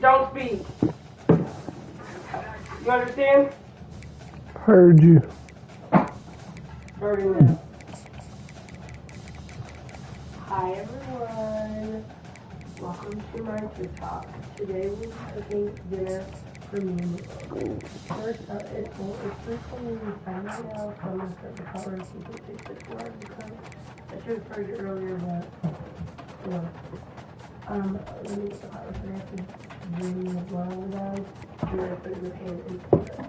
Don't speak. You understand? Heard you. Heard you now. Hi everyone. Welcome to my TikTok. Today we'll be cooking dinner for me and Lilo. First, it's 3:25 right now, so I'm going to start the pot roast. It takes like 4 hours to cook. I should have started it earlier, but, you know. Let me get the pot roast. I have to bring the bowl down, and then I put it in the pan and cook it.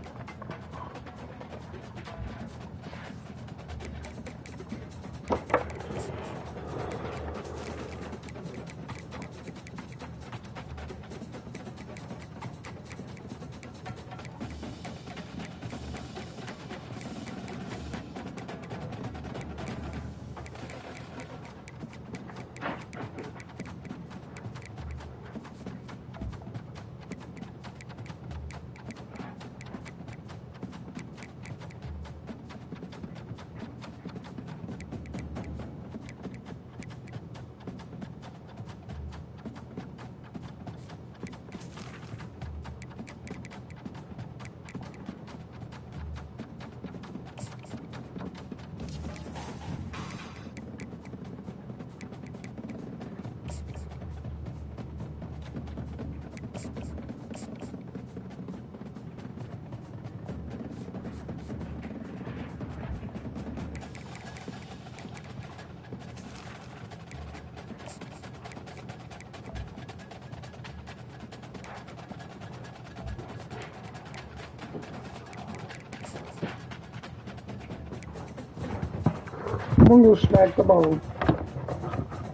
I'm gonna go smack the bone.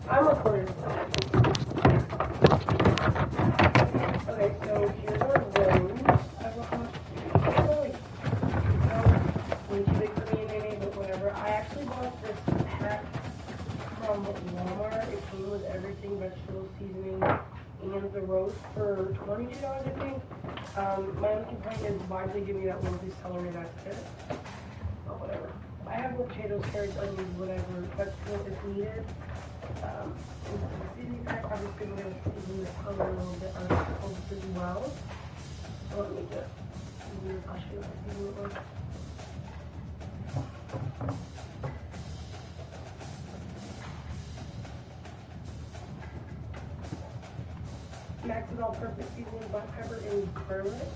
I'm recording. Okay, so here's our rolls. I will way too big for me and Nene, but whatever. I actually bought this pack from Walmart. It came with everything, vegetable seasoning, and the roast for $22, I think. My only complaint is why did they give me that one piece celery? That's it. But whatever. I have potatoes, carrots, onions, whatever, vegetable if needed. And the seasoning pack, obviously I'm going to season this color a little bit on this as well. So let me just, I'll show you how to season it. Max is all-purpose seasoning, black pepper, and garlic.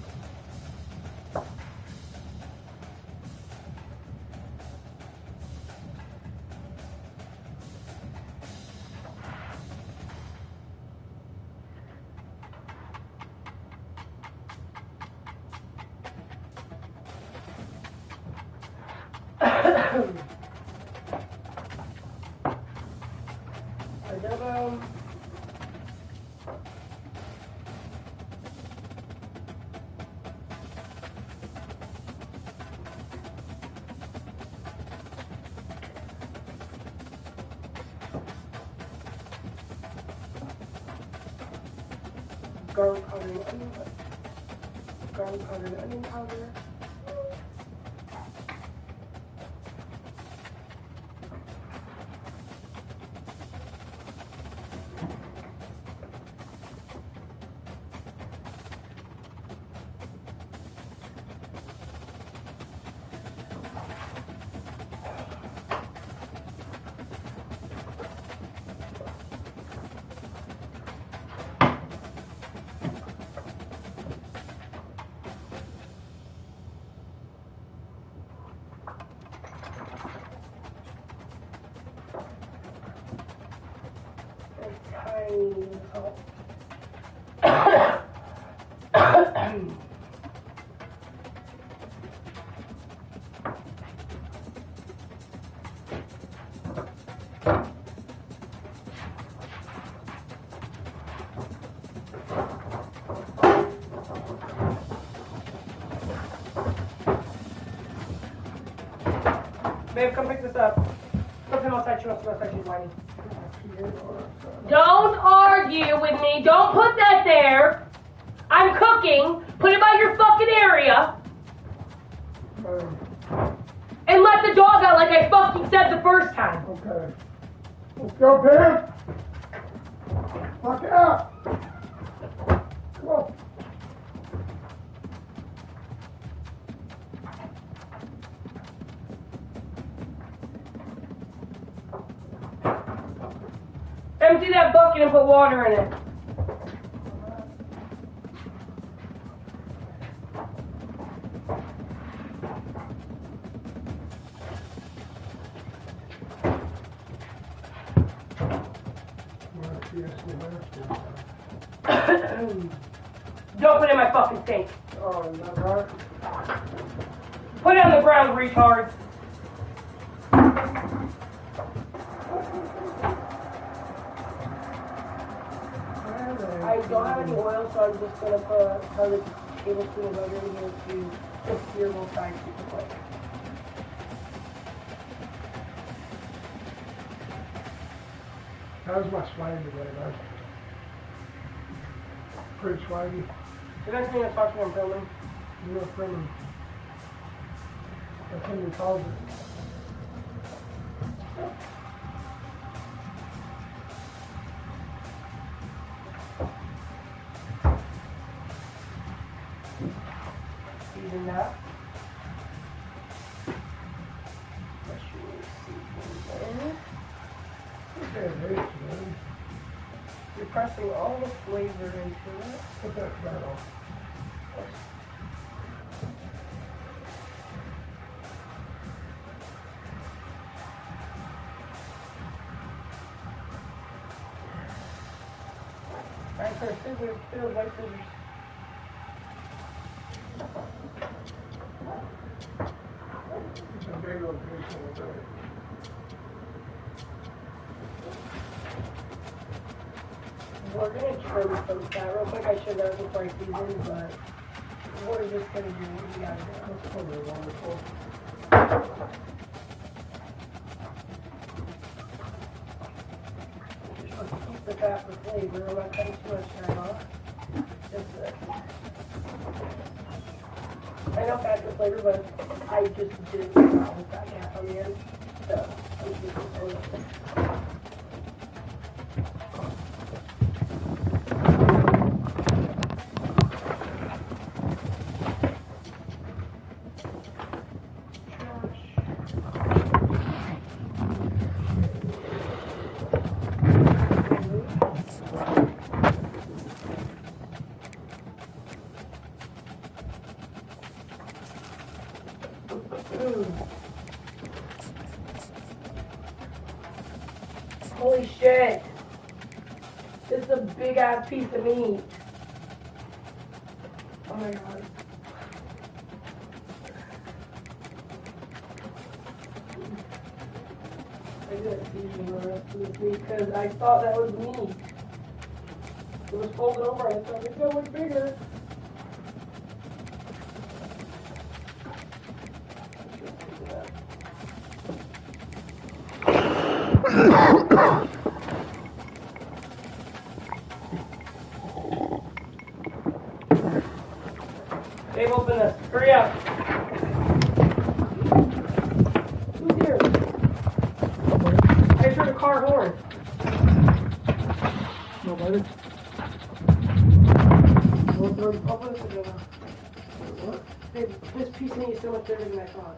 Adobo. Garlic powder and onion powder. Garlic powder and onion powder. Tiny salt. Babe, come pick this up. Something outside, she wants to go outside, she's whining. Don't argue with me. Don't put that there. I'm cooking. Put it by your fucking area. And let the dog out like I fucking said the first time. Okay. Let's go, Pam. Fuck it up. Come on. Empty that bucket and put water in it. Don't put it in my fucking sink. Oh, is that right? Put it on the ground, retard. I don't have any oil, so I'm just gonna put another tablespoon of butter in here to just sear both sides super quick. How's my swag today, man? Pretty swaggy. The next thing I talk to you, I'm filming. You're a friend. That's in your closet. Season that. Okay, man. You're pressing all the flavor into it. Put that fat off. Alright, for scissors, white scissors. It's a big old piece of it. We're gonna trim some fat real quick. I should have before I season, but we're just gonna do what we gotta do. That's probably wonderful. Just want to keep the fat for flavor. I'm not cutting too much fat off. Just I know fat's for flavor, but I just didn't put with that cap on the end. So I'm just gonna throw it. Holy shit. This is a big ass piece of meat. Oh my god. I didn't season the rest of this meat because I thought that was meat. It was folded over. I thought it's so much bigger. Dave, open this. Hurry up. Who's here? I just heard a car horn. Nobody? Open this again. What? Babe, this piece of meat is so much bigger than I thought.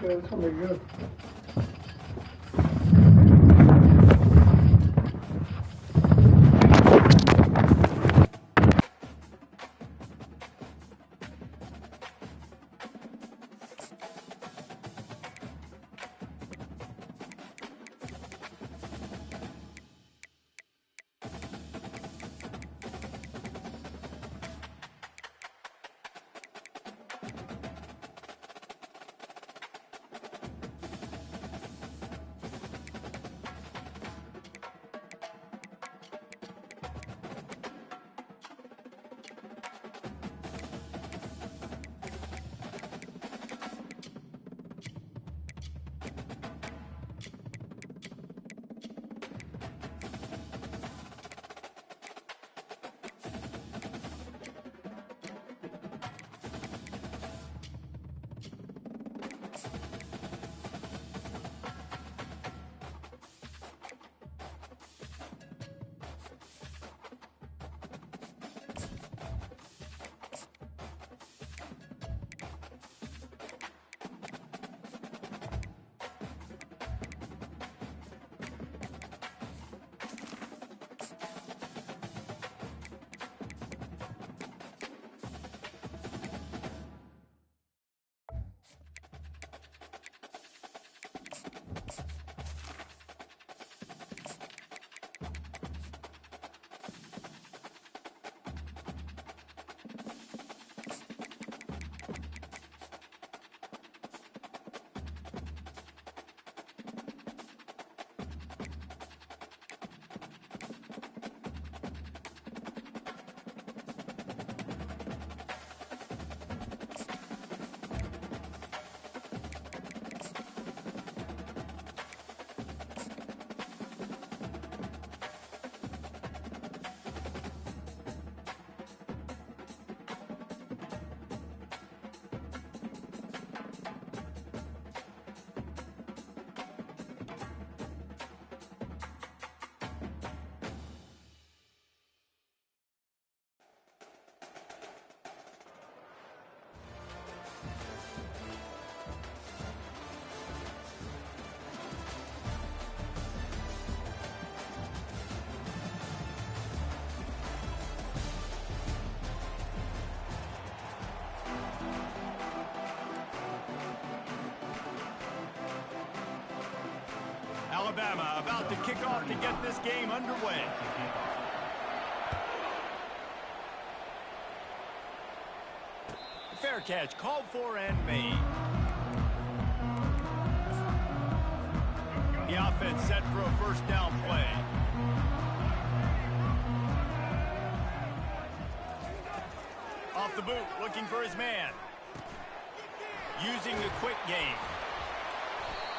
Yeah, it's gonna be good. Alabama about to kick off to get this game underway. Fair catch called for and made. The offense set for a first down play. Off the boot, looking for his man. Using the quick game.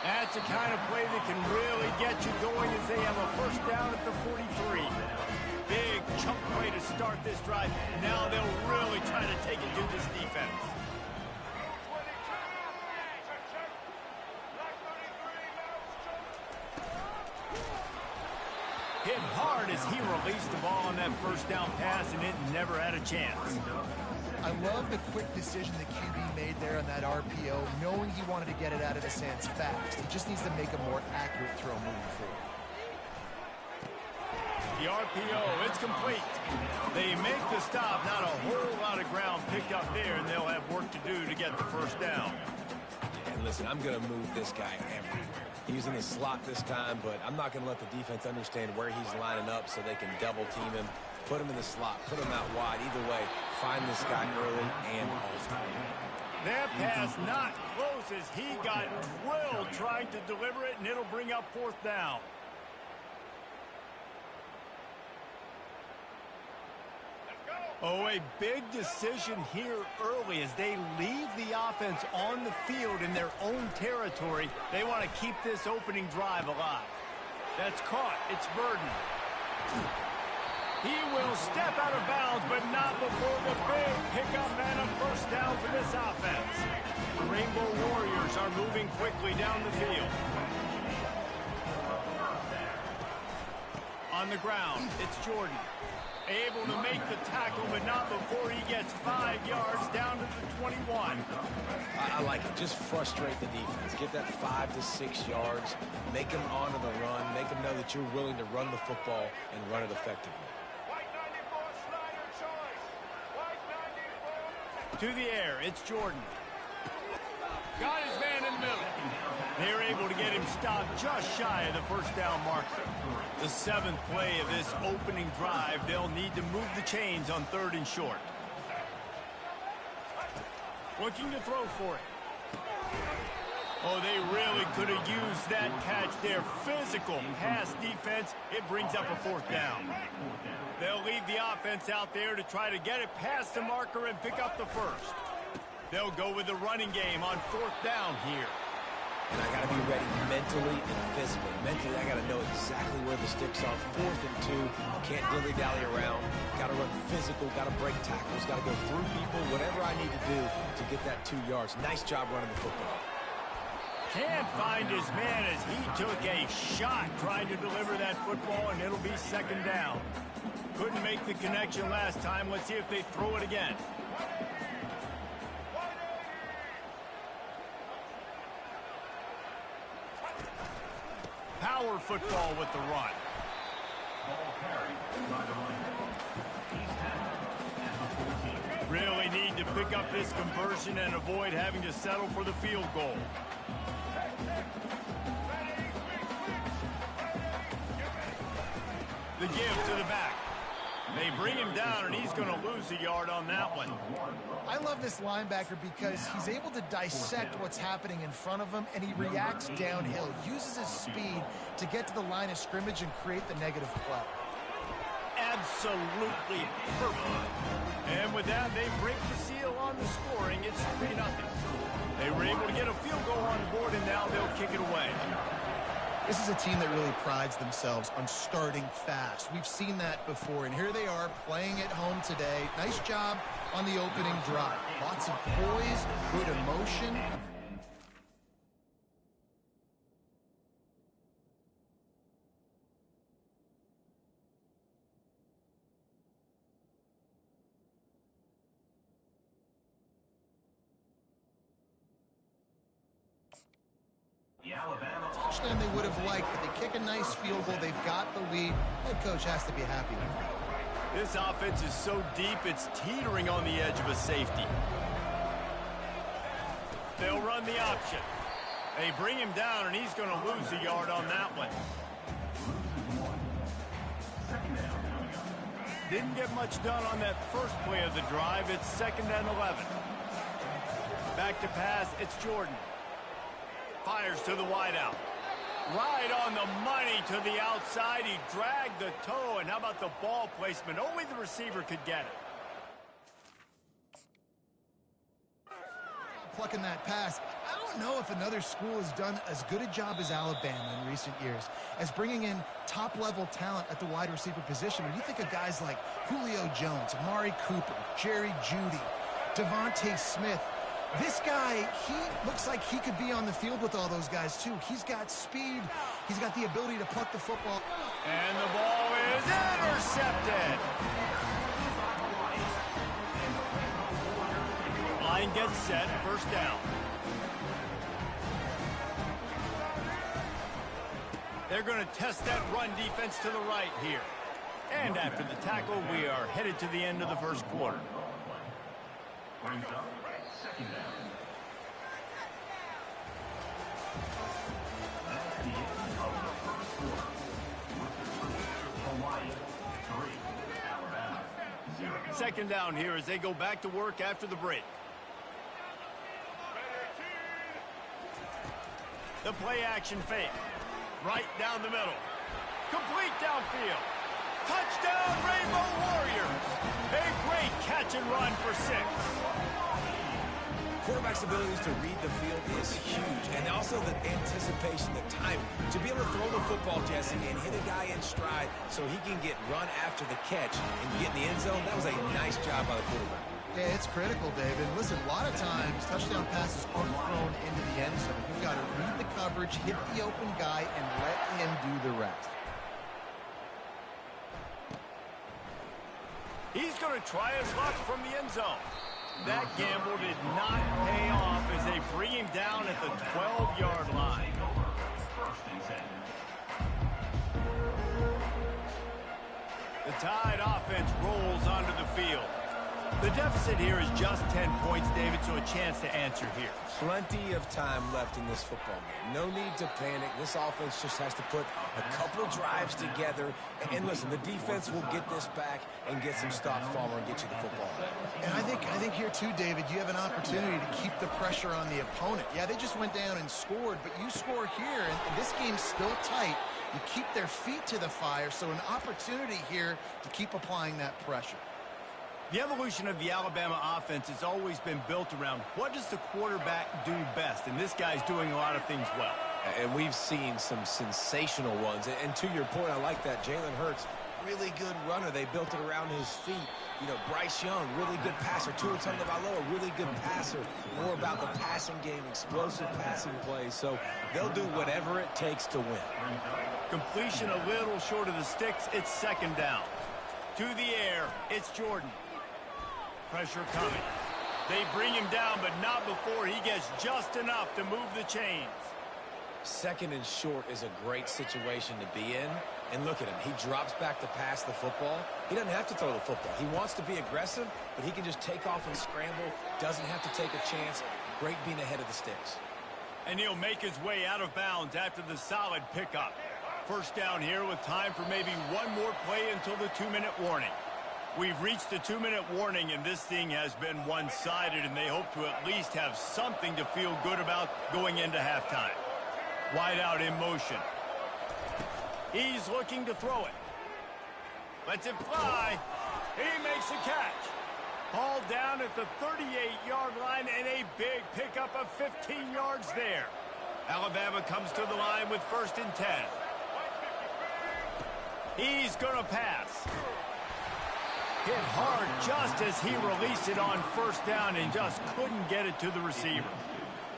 That's the kind of play that can really get you going as they have a first down at the 43. Big chunk play to start this drive. Now they'll really try to take it to this defense. Hit hard as he released the ball on that first down pass, and it never had a chance. I love the quick decision the QB made there on that RPO, knowing he wanted to get it out of his hands fast. He just needs to make a more accurate throw moving forward. The RPO, it's complete. They make the stop, not a whole lot of ground picked up there, and they'll have work to do to get the first down. Yeah, and listen, I'm going to move this guy everywhere. He's in the slot this time, but I'm not going to let the defense understand where he's lining up so they can double team him. Put him in the slot, put him out wide. Either way, find this guy early and often. That pass not close as he got drilled trying to deliver it, and it'll bring up fourth down. Oh, a big decision here early as they leave the offense on the field in their own territory. They want to keep this opening drive alive. That's caught. It's Burden. He will step out of bounds, but not before the big pickup and a first down for this offense. The Rainbow Warriors are moving quickly down the field. On the ground, it's Jordan. Able to make the tackle, but not before he gets 5 yards down to the 21. I like it. Just frustrate the defense. Get that 5 to 6 yards. Make them honor the run. Make them know that you're willing to run the football and run it effectively. To the air, it's Jordan. Got his man in the middle. They're able to get him stopped just shy of the first down marker. The 7th play of this opening drive, they'll need to move the chains on 3rd and short. Looking to throw for it. Oh, they really could have used that catch there. Physical pass defense. It brings up a fourth down. They'll leave the offense out there to try to get it past the marker and pick up the first. They'll go with the running game on 4th down here. And I got to be ready mentally and physically. Mentally, I got to know exactly where the sticks are. 4th and 2. Can't dilly-dally around. Got to run physical. Got to break tackles. Got to go through people. Whatever I need to do to get that 2 yards. Nice job running the football. Can't find his man as he took a shot trying to deliver that football, and it'll be 2nd down. Couldn't make the connection last time. Let's see if they throw it again. Power football with the run. Really need to pick up this conversion and avoid having to settle for the field goal. The give to the back. They bring him down, and he's going to lose a yard on that one. I love this linebacker because he's able to dissect what's happening in front of him, and he reacts downhill, uses his speed to get to the line of scrimmage and create the negative play. Absolutely perfect. And with that, they break the seal on the scoring. It's 3-0. They were able to get a field goal on the board, and now they'll kick it away. This is a team that really prides themselves on starting fast. We've seen that before, and here they are playing at home today. Nice job on the opening drive. Lots of poise, good emotion. Touchdown they would have liked, but they kick a nice field goal. They've got the lead. Head coach has to be happy with it. This offense is so deep, it's teetering on the edge of a safety. They'll run the option. They bring him down, and he's going to lose a yard on that one. Didn't get much done on that first play of the drive. It's 2nd and 11. Back to pass, it's Jordan. Fires to the wideout. Right on the money to the outside. He dragged the toe, and how about the ball placement? Only the receiver could get it. Plucking that pass. I don't know if another school has done as good a job as Alabama in recent years as bringing in top-level talent at the wide receiver position. When you think of guys like Julio Jones, Amari Cooper, Jerry Jeudy, Devontae Smith, this guy, he looks like he could be on the field with all those guys, too. He's got speed. He's got the ability to pluck the football. And the ball is intercepted. Line gets set, 1st down. They're going to test that run defense to the right here. And after the tackle, we are headed to the end of the 1st quarter. Second down here as they go back to work after the break. The play action fake. Right down the middle. Complete downfield. Touchdown, Rainbow Warriors. A great catch and run for 6. Quarterback's abilities to read the field is huge, and also the anticipation, the timing. To be able to throw the football, Jesse, and hit a guy in stride so he can get run after the catch and get in the end zone, that was a nice job by the quarterback. Yeah, it's critical, David. Listen, a lot of times, touchdown passes aren't thrown into the end zone. You've got to read the coverage, hit the open guy, and let him do the rest. He's going to try his luck from the end zone. That gamble did not pay off as they bring him down at the 12-yard line. The Tide offense rolls onto the field. The deficit here is just 10 points, David, so a chance to answer here. Plenty of time left in this football game. No need to panic. This offense just has to put a couple drives together. And listen, the defense will get this back and get some stops, Farmer, and get you the football. And I think here too, David, you have an opportunity to keep the pressure on the opponent. Yeah, they just went down and scored, but you score here, and this game's still tight. You keep their feet to the fire, so an opportunity here to keep applying that pressure. The evolution of the Alabama offense has always been built around what does the quarterback do best, and this guy's doing a lot of things well. And we've seen some sensational ones. And to your point, I like that. Jalen Hurts, really good runner. They built it around his feet. You know, Bryce Young, really good passer. Tua Tagovailoa, really good passer. More about the passing game, explosive passing plays. So they'll do whatever it takes to win. Completion a little short of the sticks. It's 2nd down. To the air, it's Jordan. Pressure coming. They bring him down, but not before he gets just enough to move the chains. 2nd and short is a great situation to be in. And look at him. He drops back to pass the football. He doesn't have to throw the football. He wants to be aggressive, but he can just take off and scramble. Doesn't have to take a chance. Great being ahead of the sticks. And he'll make his way out of bounds after the solid pickup. 1st down here with time for maybe one more play until the 2-minute warning. We've reached the 2-minute warning, and this thing has been one-sided, and they hope to at least have something to feel good about going into halftime. Wide out in motion. He's looking to throw it. Lets it fly. He makes a catch. Hauled down at the 38-yard line, and a big pickup of 15 yards there. Alabama comes to the line with 1st and 10. He's going to pass. Hit hard just as he released it on 1st down and just couldn't get it to the receiver.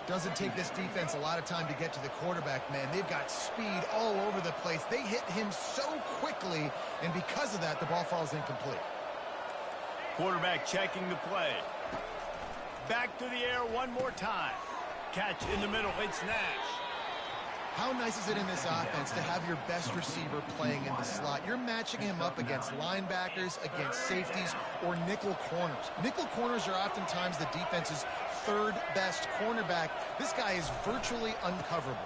Doesn't take this defense a lot of time to get to the quarterback, man. They've got speed all over the place. They hit him so quickly, and because of that, the ball falls incomplete. Quarterback checking the play. Back to the air one more time. Catch in the middle. It's Nash. How nice is it in this offense to have your best receiver playing in the slot? You're matching him up against linebackers, against safeties, or nickel corners. Nickel corners are oftentimes the defense's third best cornerback. This guy is virtually uncoverable.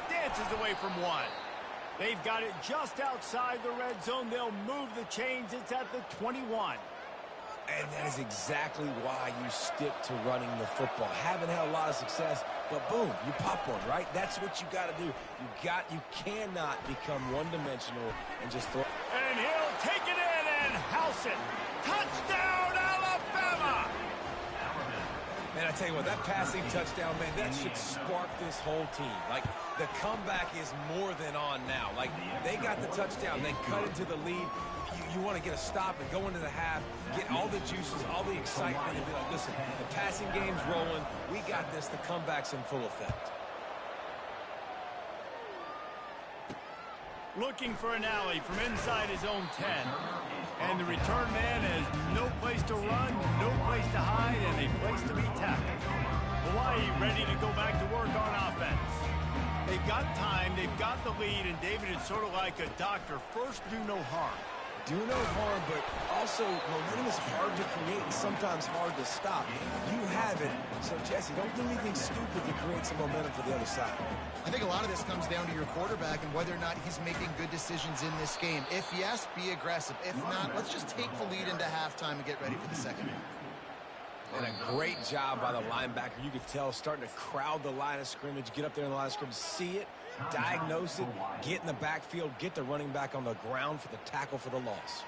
Dances away from one. They've got it just outside the red zone. They'll move the chains. It's at the 21. And that is exactly why you stick to running the football. Haven't had a lot of success, but boom, you pop one, right? That's what you got to do. You cannot become one-dimensional and just throw. And he'll take it in and house it. Touchdown, Alabama! Man, I tell you what, that passing touchdown, man, that should spark this whole team. Like, the comeback is more than on now. Like, they got the touchdown. They cut into the lead. You want to get a stop and go into the half, get all the juices, all the excitement, and be like, listen, the passing game's rolling. We got this. The comeback's in full effect. Looking for an alley from inside his own 10. And the return man has no place to run, no place to hide, and a place to be tackled. Hawaii ready to go back to work on offense. They've got time, they've got the lead, and David is sort of like a doctor. First, do no harm. Do no harm, but also momentum is hard to create and sometimes hard to stop. You have it, so Jesse, don't do anything stupid to create some momentum for the other side. I think a lot of this comes down to your quarterback and whether or not he's making good decisions in this game. If yes, be aggressive. If not, let's just take the lead into halftime and get ready for the second half. And a great job by the linebacker. You could tell starting to crowd the line of scrimmage, get up there in the line of scrimmage, see it, diagnose it, get in the backfield, get the running back on the ground for the tackle for the loss.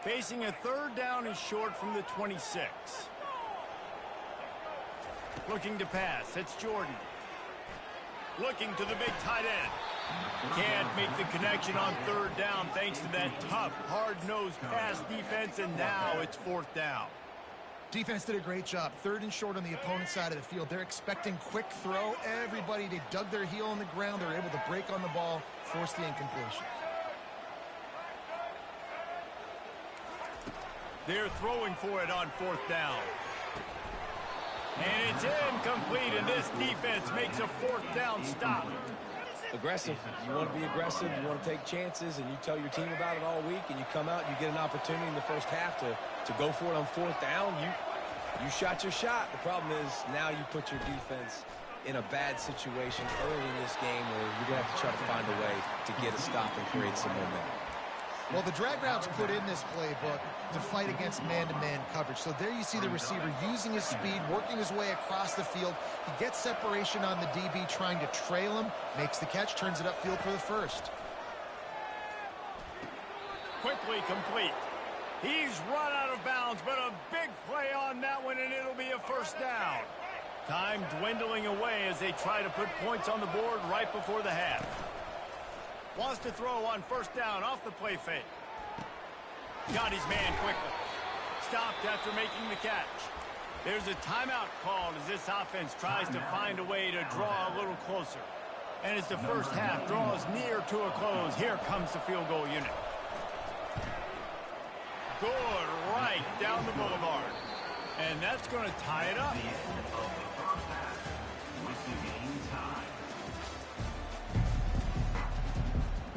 Facing a third down and short from the 26. Looking to pass. It's Jordan. Looking to the big tight end. Can't make the connection on third down thanks to that tough, hard-nosed pass defense, and now it's fourth down. Defense did a great job. Third and short on the opponent's side of the field. They're expecting quick throw. Everybody, they dug their heel on the ground. They were able to break on the ball, force the incompletion. They're throwing for it on fourth down. And it's incomplete, and this defense makes a fourth down stop. Aggressive. You want to be aggressive. You want to take chances, and you tell your team about it all week, and you come out and you get an opportunity in the first half to go for it on fourth down. You shot your shot. The problem is now you put your defense in a bad situation early in this game where you're going to have to try to find a way to get a stop and create some momentum. Well, the drag routes put in this playbook to fight against man-to-man coverage. So there you see the receiver using his speed, working his way across the field. He gets separation on the DB, trying to trail him, makes the catch, turns it upfield for the first. Quickly complete. He's run out of bounds, but a big play on that one, and it'll be a first down. Time dwindling away as they try to put points on the board right before the half. Wants to throw on first down off the play fake. Got his man quickly. Stopped after making the catch. There's a timeout called as this offense tries to find a way to draw a little closer. And as the first half draws near to a close, here comes the field goal unit. Good right down the boulevard. And that's going to tie it up.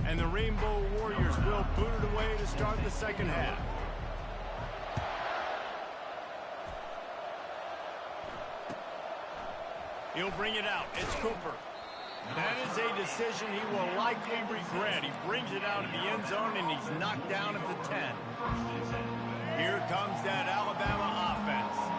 And the Rainbow Warriors will boot it away to start the second half. He'll bring it out. It's Cooper. That is a decision he will likely regret. He brings it out of the end zone, and he's knocked down at the 10. Here comes that Alabama offense.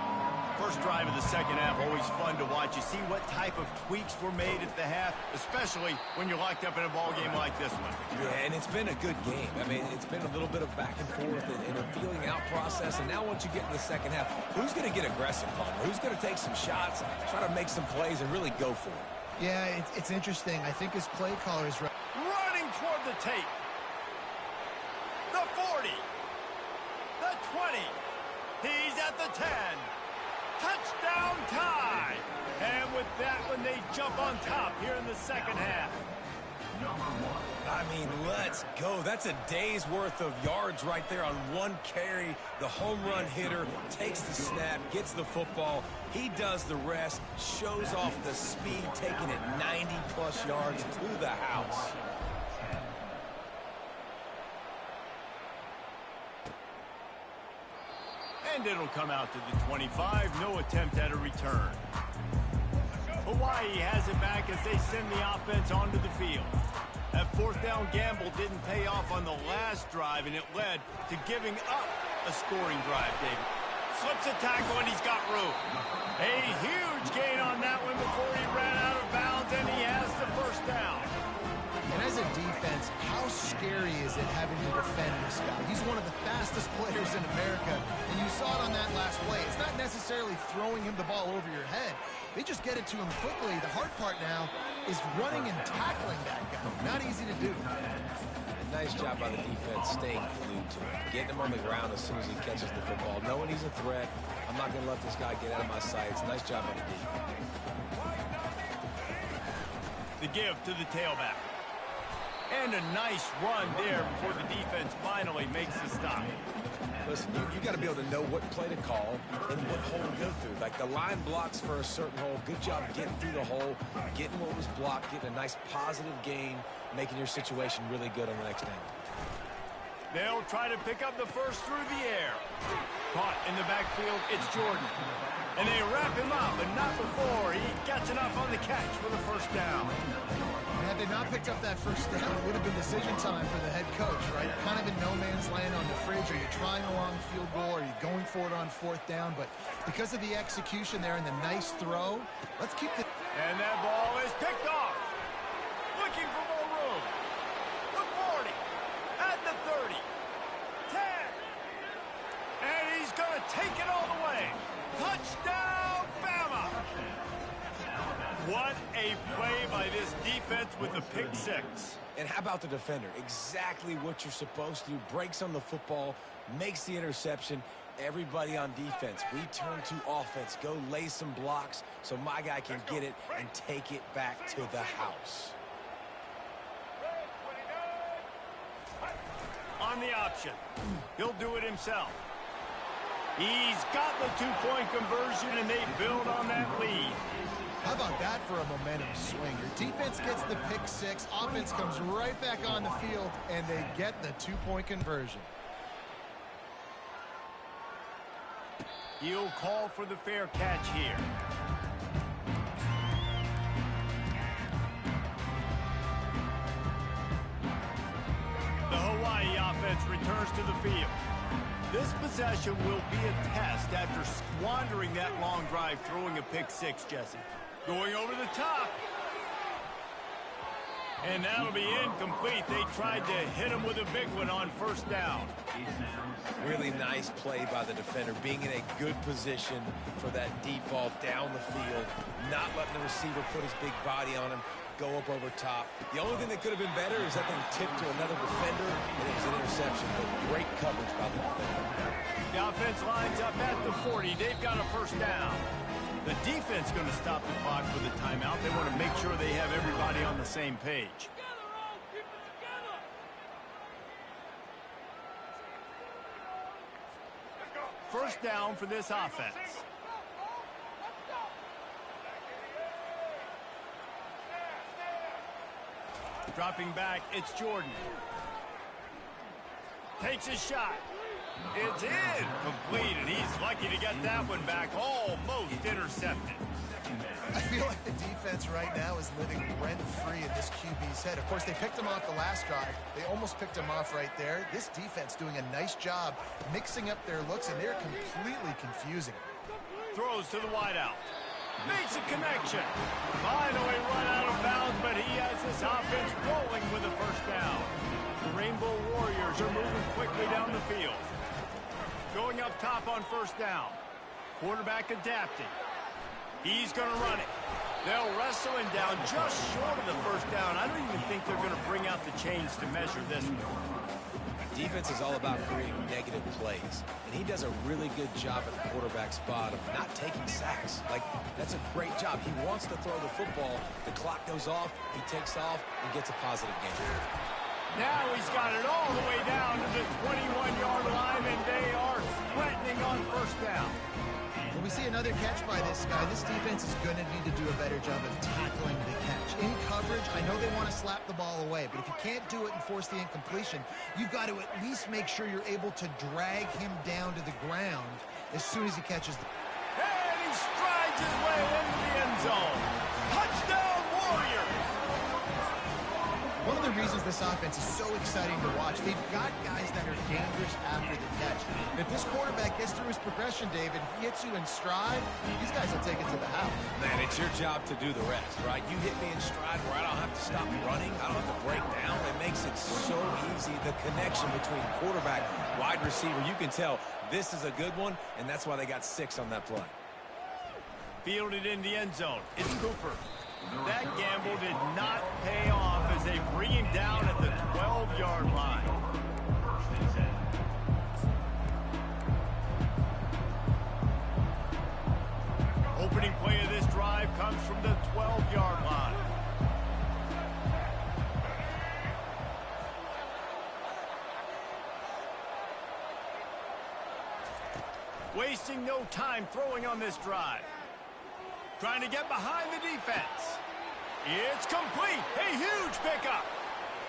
First drive of the second half, always fun to watch. You see what type of tweaks were made at the half, especially when you're locked up in a ball game like this one. Yeah, and it's been a good game. I mean, it's been a little bit of back and forth and a feeling out process. And now once you get in the second half, who's going to get aggressive, Palmer? Who's going to take some shots, try to make some plays, and really go for it? Yeah, it's interesting. I think his play caller is running toward the tape. The 40. The 20. He's at the 10. Touchdown tie! And with that one, they jump on top here in the second half. I mean, let's go. That's a day's worth of yards right there on one carry. The home run hitter takes the snap, gets the football. He does the rest, shows off the speed, taking it 90-plus yards to the house. And it'll come out to the 25. No attempt at a return. Hawaii has it back as they send the offense onto the field. That fourth down gamble didn't pay off on the last drive, and it led to giving up a scoring drive, David. Slips a tackle, and he's got room. A huge gain on that one before he ran out of bounds, and he has the first down. And as a defense, how scary is it having to defend this guy? He's one of the fastest players in America, and you saw it on that last play. It's not necessarily throwing him the ball over your head. They just get it to him quickly. The hard part now is running and tackling that guy. Not easy to do. Nice job by the defense staying glued to him. Getting him on the ground as soon as he catches the football. Knowing he's a threat, I'm not going to let this guy get out of my sights. Nice job by the defense. The give to the tailback. And a nice run there before the defense finally makes the stop. Listen, you got to be able to know what play to call and what hole to go through. Like the line blocks for a certain hole. Good job getting through the hole, getting what was blocked, getting a nice positive gain, making your situation really good on the next down. They'll try to pick up the first through the air. Caught in the backfield, it's Jordan. And they wrap him up, but not before he gets enough on the catch for the first down. Had they not picked up that first down, it would have been decision time for the head coach, right? Kind of in no man's land on the fridge. Are you trying a long field goal? Are you going for it on fourth down? But because of the execution there and the nice throw, let's keep the... And that ball is picked off. Looking for more room. The 40. At the 30. 10. And he's going to take it all the way. Touchdown, Bama! What a play by this defense with the pick six. And how about the defender? Exactly what you're supposed to do. Breaks on the football, makes the interception. Everybody on defense, we turn to offense. Go lay some blocks so my guy can get it and take it back to the house. On the option. He'll do it himself. He's got the two-point conversion, and they build on that lead. How about that for a momentum swing? Your defense gets the pick six, offense comes right back on the field, and they get the two-point conversion. He'll call for the fair catch here. The Hawaii offense returns to the field. This possession will be a test after squandering that long drive, throwing a pick six, Jesse. Going over the top. And that'll be incomplete. They tried to hit him with a big one on first down. Really nice play by the defender, being in a good position for that deep ball down the field, not letting the receiver put his big body on him, go up over top. The only thing that could have been better is that thing tipped to another defender, and it was an interception, but great coverage by the defender. The offense lines up at the 40. They've got a first down. The defense going to stop the clock with a timeout. They want to make sure they have everybody on the same page. First down for this offense. Dropping back, it's Jordan. Takes a shot. It's in. Completed. He's lucky to get that one back. Almost intercepted. I feel like the defense right now is living rent-free in this QB's head. Of course, they picked him off the last drive. They almost picked him off right there. This defense doing a nice job mixing up their looks, and they're completely confusing. Throws to the wideout. Makes a connection. Finally run out of bounds, but he has this offense rolling with a first down. The Rainbow Warriors are moving quickly down the field. Going up top on first down. Quarterback adapting. He's going to run it. They'll wrestle him down just short of the first down. I don't even think they're going to bring out the chains to measure this one. Defense is all about creating negative plays, and he does a really good job at the quarterback spot of not taking sacks. Like, that's a great job. He wants to throw the football. The clock goes off, he takes off, and gets a positive gain. Now he's got it all the way down to the 21-yard line, and they are threatening on first down. When we see another catch by this guy, this defense is going to need to do a better job of tackling the catch. In coverage, I know they want to slap the ball away, but if you can't do it and force the incompletion, you've got to at least make sure you're able to drag him down to the ground as soon as he catches the... And he strides his way into the end zone. Touchdown, Warriors! One of the reasons this offense is so exciting to watch, they've got guys that are dangerous after the catch. And if this quarterback gets through his progression, David, he hits you in stride, these guys will take it to the house. Man, it's your job to do the rest, right? You hit me in stride where I don't have to stop running. I don't have to break down. It makes it so easy. The connection between quarterback, wide receiver, you can tell this is a good one, and that's why they got 6 on that play. Fielded in the end zone. It's Cooper. That gamble did not pay off as they bring him down at the 12-yard line. Opening play of this drive comes from the 12-yard line. Wasting no time throwing on this drive. Trying to get behind the defense. It's complete. A huge pickup.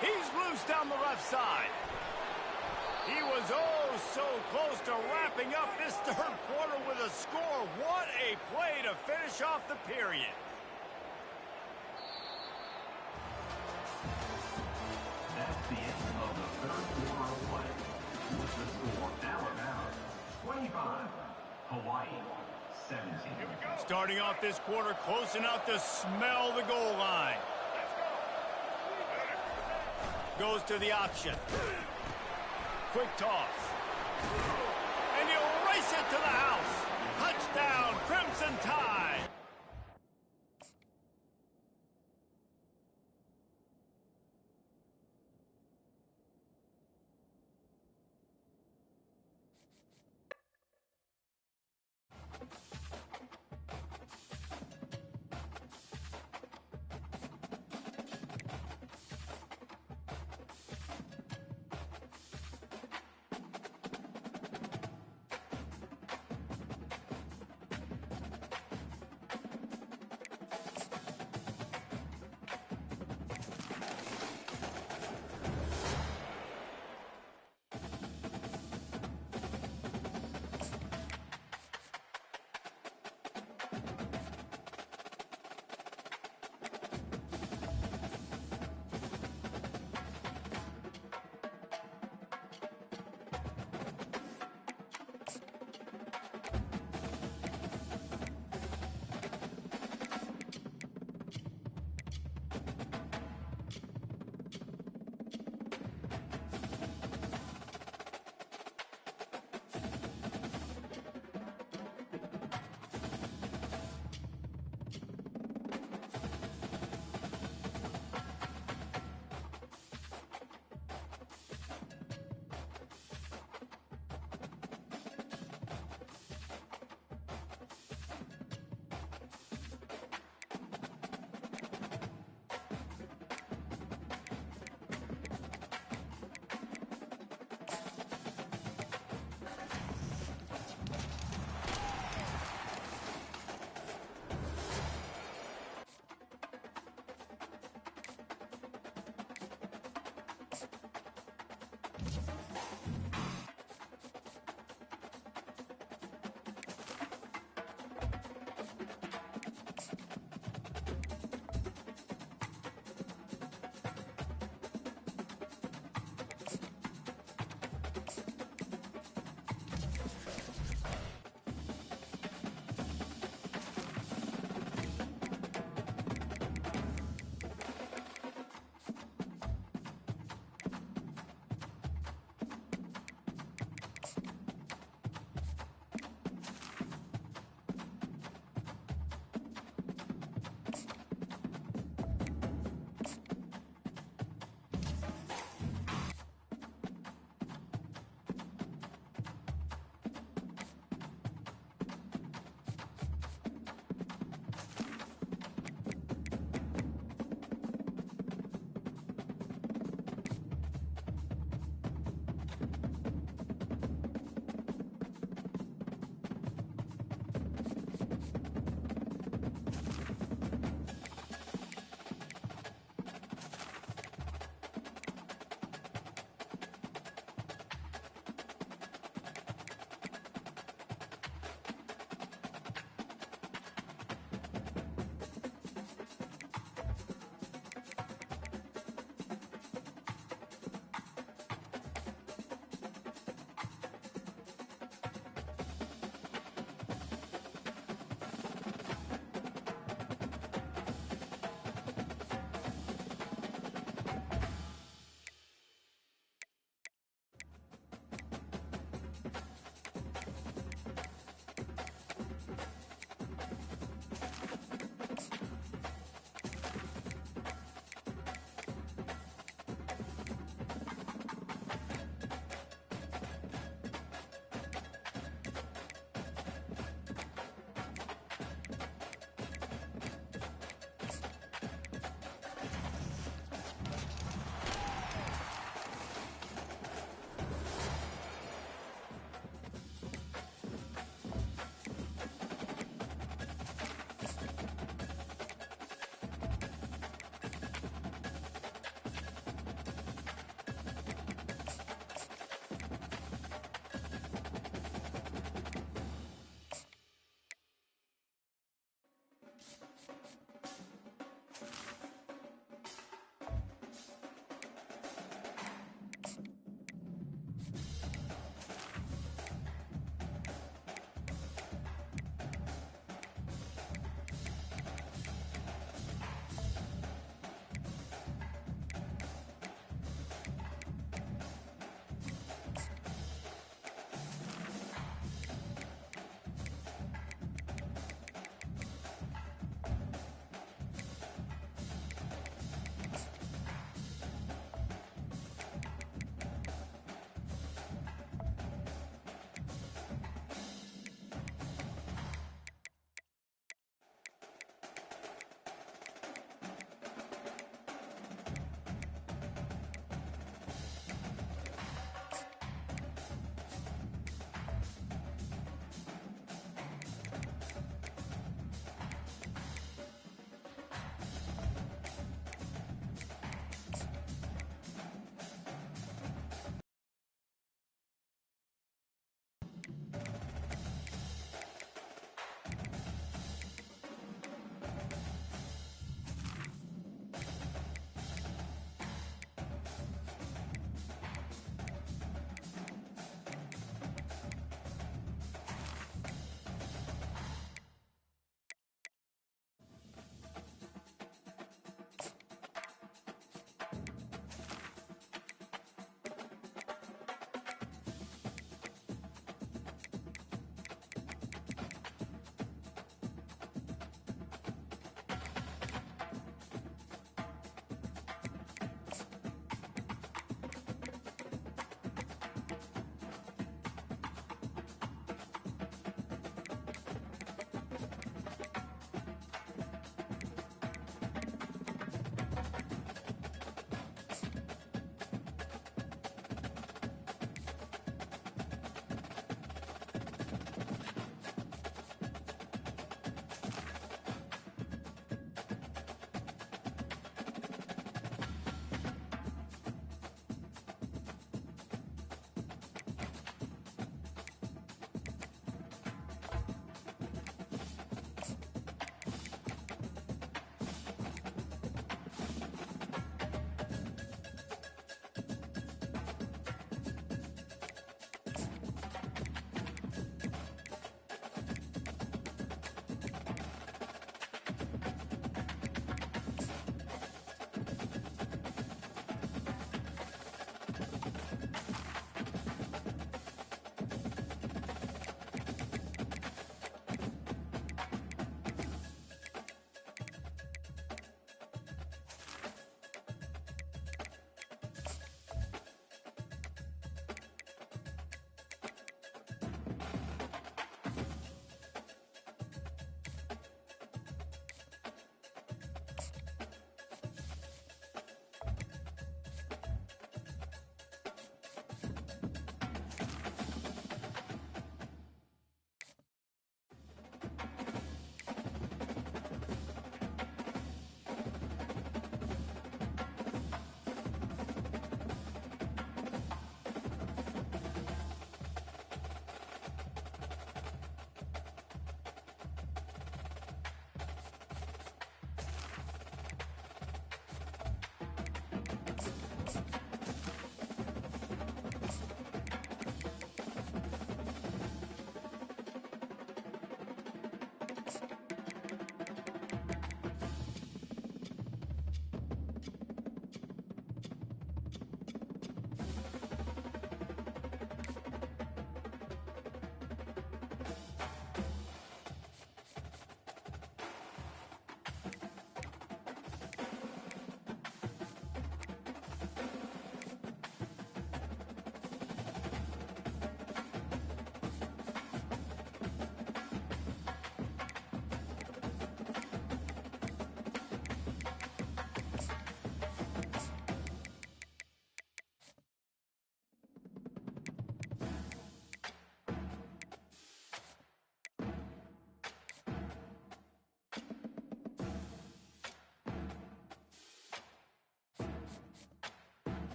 He's loose down the left side. He was oh so close to wrapping up this third quarter with a score. What a play to finish off the period. That's the end of the third quarter of play. With the score, Alabama 25, Hawaii 17. Starting off this quarter close enough to smell the goal line. Goes to the option. Quick toss. And he'll race it to the house. Touchdown, Crimson Tide.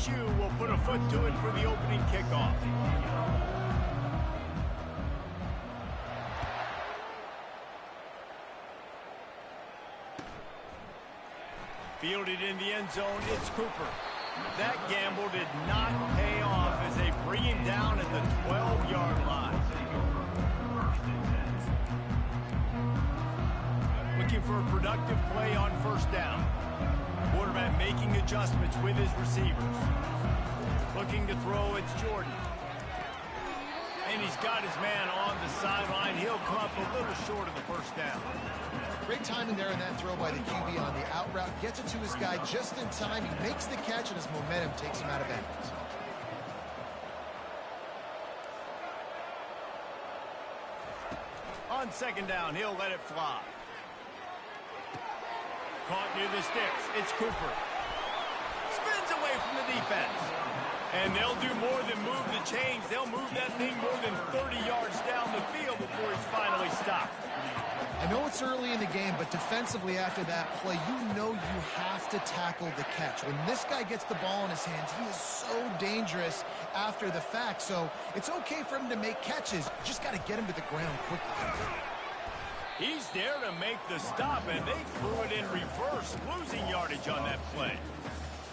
LSU will put a foot to it for the opening kickoff. Fielded in the end zone, it's Cooper. That gamble did not pay off as they bring him down at the 12-yard line. Looking for a productive play on first down. Quarterback making adjustments with his receivers. Looking to throw, it's Jordan. And he's got his man on the sideline. He'll come up a little short of the first down. Great timing there in that throw by the QB on the out route. Gets it to his guy just in time. He makes the catch, and his momentum takes him out of bounds. On second down, he'll let it fly. Caught near the sticks. It's Cooper. Spins away from the defense. And they'll do more than move the chains. They'll move that thing more than 30 yards down the field before he's finally stopped. I know it's early in the game, but defensively after that play, you know you have to tackle the catch. When this guy gets the ball in his hands, he is so dangerous after the fact. So it's okay for him to make catches. You just got to get him to the ground quickly. He's there to make the stop, and they threw it in reverse, losing yardage on that play.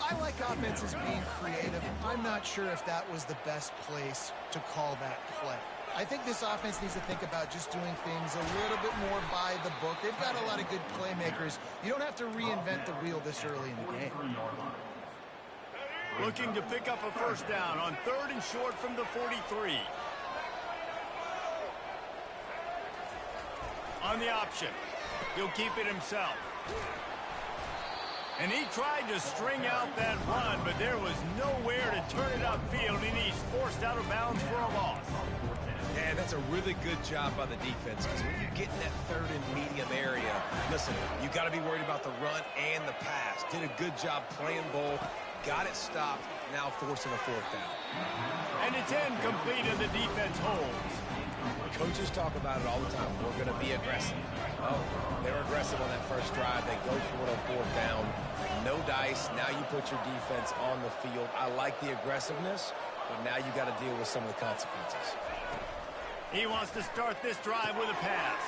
I like offenses being creative. I'm not sure if that was the best place to call that play. I think this offense needs to think about just doing things a little bit more by the book. They've got a lot of good playmakers. You don't have to reinvent the wheel this early in the game. Looking to pick up a first down on third and short from the 43. On the option, he'll keep it himself. And he tried to string out that run, but there was nowhere to turn it upfield, and he's forced out of bounds for a loss. Yeah, that's a really good job by the defense, because when you get in that third and medium area, listen, you got to be worried about the run and the pass. Did a good job playing both, got it stopped, now forcing a fourth down. And it's incomplete, and the defense holds. Coaches talk about it all the time. We're going to be aggressive. Oh, they were aggressive on that first drive. They go for it on fourth down. No dice. Now you put your defense on the field. I like the aggressiveness, but now you got to deal with some of the consequences. He wants to start this drive with a pass.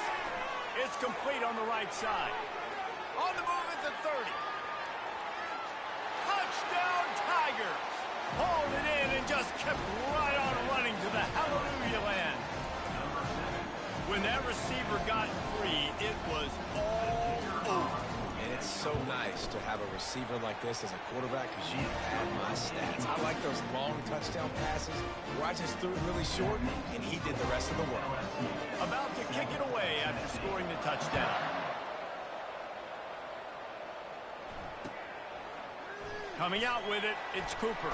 It's complete on the right side. On the move at the 30. Touchdown Tigers! Hauled it in and just kept right on running to the hallelujah land. When that receiver got free, it was all over. And it's so nice to have a receiver like this as a quarterback, because you had my stats. I like those long touchdown passes where I just threw it really short, and he did the rest of the work. About to kick it away after scoring the touchdown. Coming out with it, it's Cooper.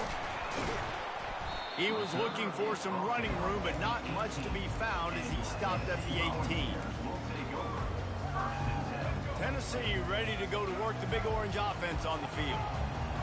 He was looking for some running room, but not much to be found as he stopped at the 18. Tennessee ready to go to work the Big Orange offense on the field.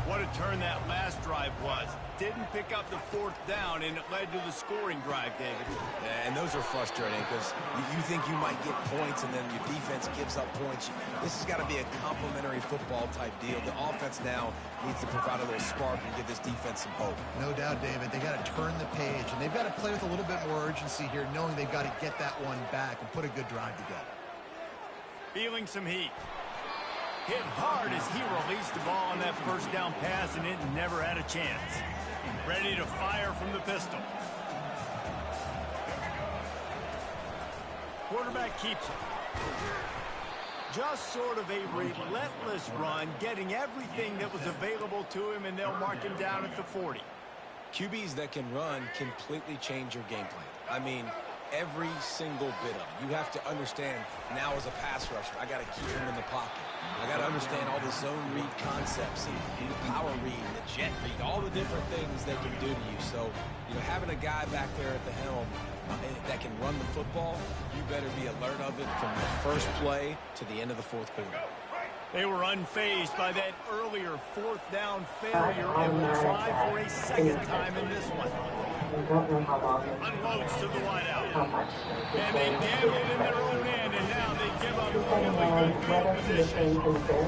What a turn that last drive was. Didn't pick up the fourth down, and it led to the scoring drive, David. Yeah, and those are frustrating, because you think you might get points, and then your defense gives up points. This has got to be a complementary football type deal. The offense now needs to provide a little spark and give this defense some hope. No doubt, David. They got to turn the page, and they've got to play with a little bit more urgency here, knowing they've got to get that one back and put a good drive together. Feeling some heat. Hit hard as he released the ball on that first down pass, and it never had a chance. Ready to fire from the pistol. Quarterback keeps it. Just sort of a relentless run, getting everything that was available to him, and they'll mark him down at the 40. QBs that can run completely change your game plan. I mean, every single bit of it. You have to understand, now as a pass rusher, I got to keep him in the pocket. I got to understand all the zone read concepts and the power read, the jet read, all the different things they can do to you. So, having a guy back there at the helm that can run the football, you better be alert of it from the first play to the end of the fourth quarter. They were unfazed by that earlier fourth down failure and will try for a second time in this one. Unloads to the wideout. And they gambled in their own end, and now they give up really good field position.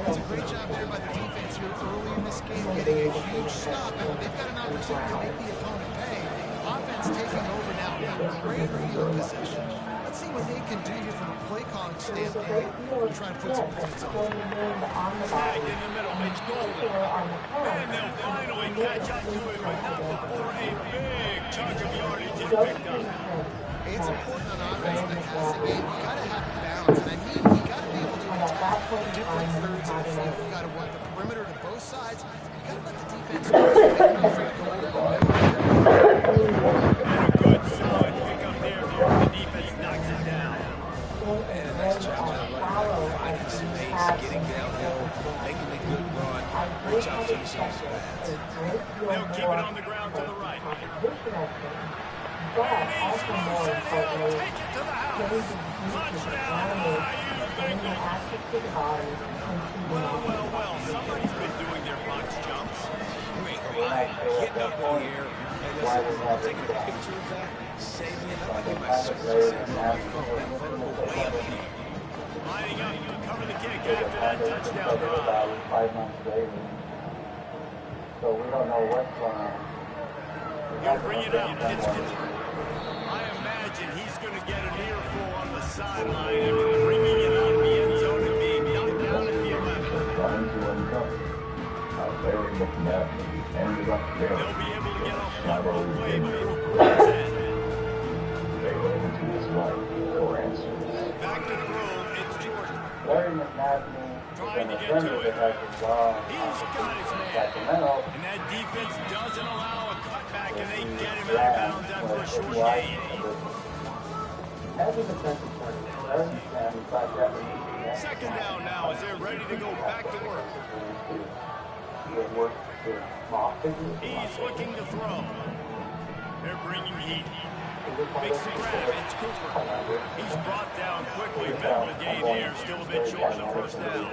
It's a great job there by the defense here early in this game, getting a huge stop, and they've got an opportunity to make the opponent pay. Offense taking over now in great field possession. Let's see what they can do here from a play calling standpoint to try and put some points on. Snagged in the middle. It's Golden. And they'll finally catch up to him, but not before a big chunk of yardage is picked up. It's important on offense in the passing game. You got to have balance, and I mean, you got to be able to attack different thirds of the field. You got to work the perimeter to both sides. You got to let the defense know they're not afraid to go over the middle. And a good, solid pickup there before the defense knocks it down. And a nice job on the running back, finding space, getting downhill, making a good run. Great job finishing his pads. They'll keep it on the ground to the right. And he's loose and he'll take it to the house. Touchdown, IU Bengals. Well, somebody's been doing their box jumps. Great line, getting up in the air. Hey, listen, I'm taking a picture of that, saving it. That might be my screensaver on my phone. That vertical way up here. Lining up to cover the kick after that touchdown drive. 5 months later. So we don't know what's going on. He'll bring it out. It's Cooper. I imagine he's going to get an earful on the sideline after bringing it out of the end zone and being knocked down at the 11. Trying to uncover. Larry McNabb ended up there. They'll be able to get off one play before quarter's end. They went into his life for answers. Back to throw. It's Jordan. Larry McNabb Trying to get to it. He's got his man. Sacramento. And that defense doesn't allow a cutback, and they get him out of bounds after a short gain. As a defensive target, and back that Second down now as they're ready to go back to work. He's looking to throw. They're bringing heat. Makes the grab. It's Cooper. He's brought down quickly. Middle of the game here. Still a bit short of the first down.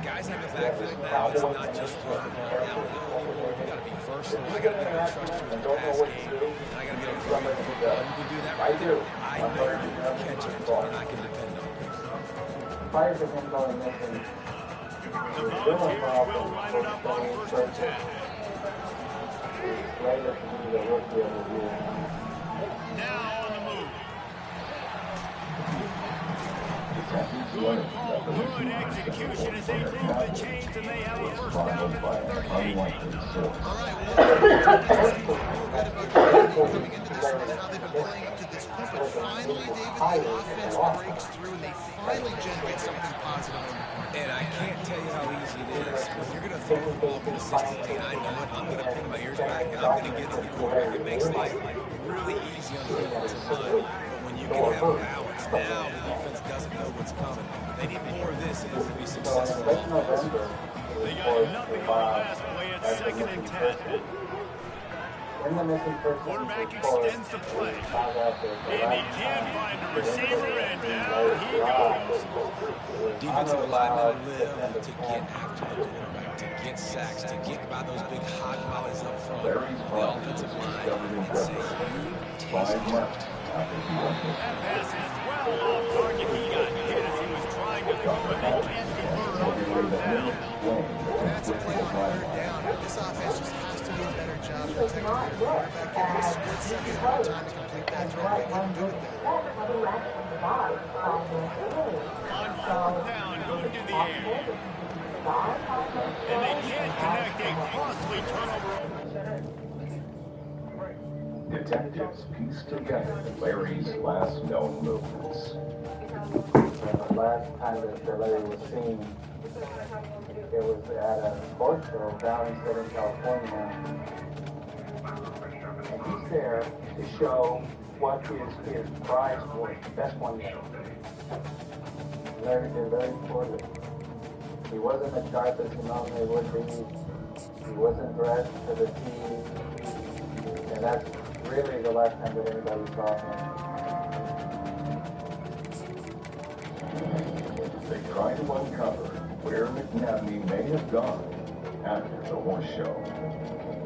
Guys have the backfield now. It's not just throwing the ball downhill anymore. You got to be versatile. I got to be able to trust you in the pass game. And I got to be able to throw you the football. You can do that right there. I know you can catch it, and I can depend on it. Prior to him going missing, The Volunteers will line it up on first and 10. later to be the rookie of the year. Now on the move. Detectives Good learned call, that the good receiver execution as they move the chains and they have a first down at by the an 38. unlikely source. All right, well, coming into this one, how they've been playing up to this point, but finally, David, the offense breaks through, and they finally generate something positive on the corner. And I can't tell you how easy it is. When you're going to throw the ball consistently, and I know it, I'm going to pin my ears back, and I'm going to get to the quarterback. It makes life really easy on the defensive line. But when you can have balance, now the defense doesn't know what's coming. They need more of this in order to be successful. They got nothing on the last play at second and 10. Quarterback extends the play. And he can find a receiver, and down he goes. Defensive linemen live to get after the quarterback, to get sacks, to get by those big hot mollies up front. The offensive line can say, you take 5 it. left after he went missing. That pass is well off target. He got hit as he was trying to throw it. They can't convert on third down. That's a play on third down. This offense just has to do a better job protecting their quarterback. Give them a split second of time to complete that throw. They couldn't do it there. On fourth down, going to the air. And they can't connect a costly turnover. Detectives pieced together Larry's last known movements. The last time that Larry was seen, it was at a sports show down in Southern California. And he's there to show what his prize was, the best one yet. Larry did very poorly. He wasn't as sharp as he normally would be. He wasn't dressed to the T. And that's really the last time that anybody saw him. They tried to uncover where McNabney may have gone after the horse show.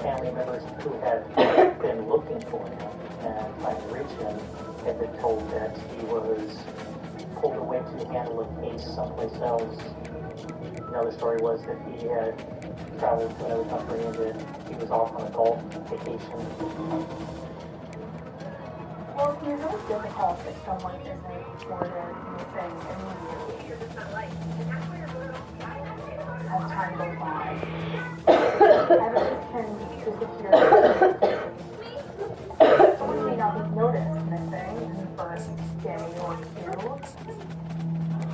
Family members who had been looking for him and trying to reach him had been told that he was pulled away to handle a case someplace else. Another story was that he had traveled to another country and then he was off on a golf vacation. Well, it's usually difficult if someone isn't reported missing immediately as time goes by. Evidence can disappear. Someone may not be noticed missing in the first day or two,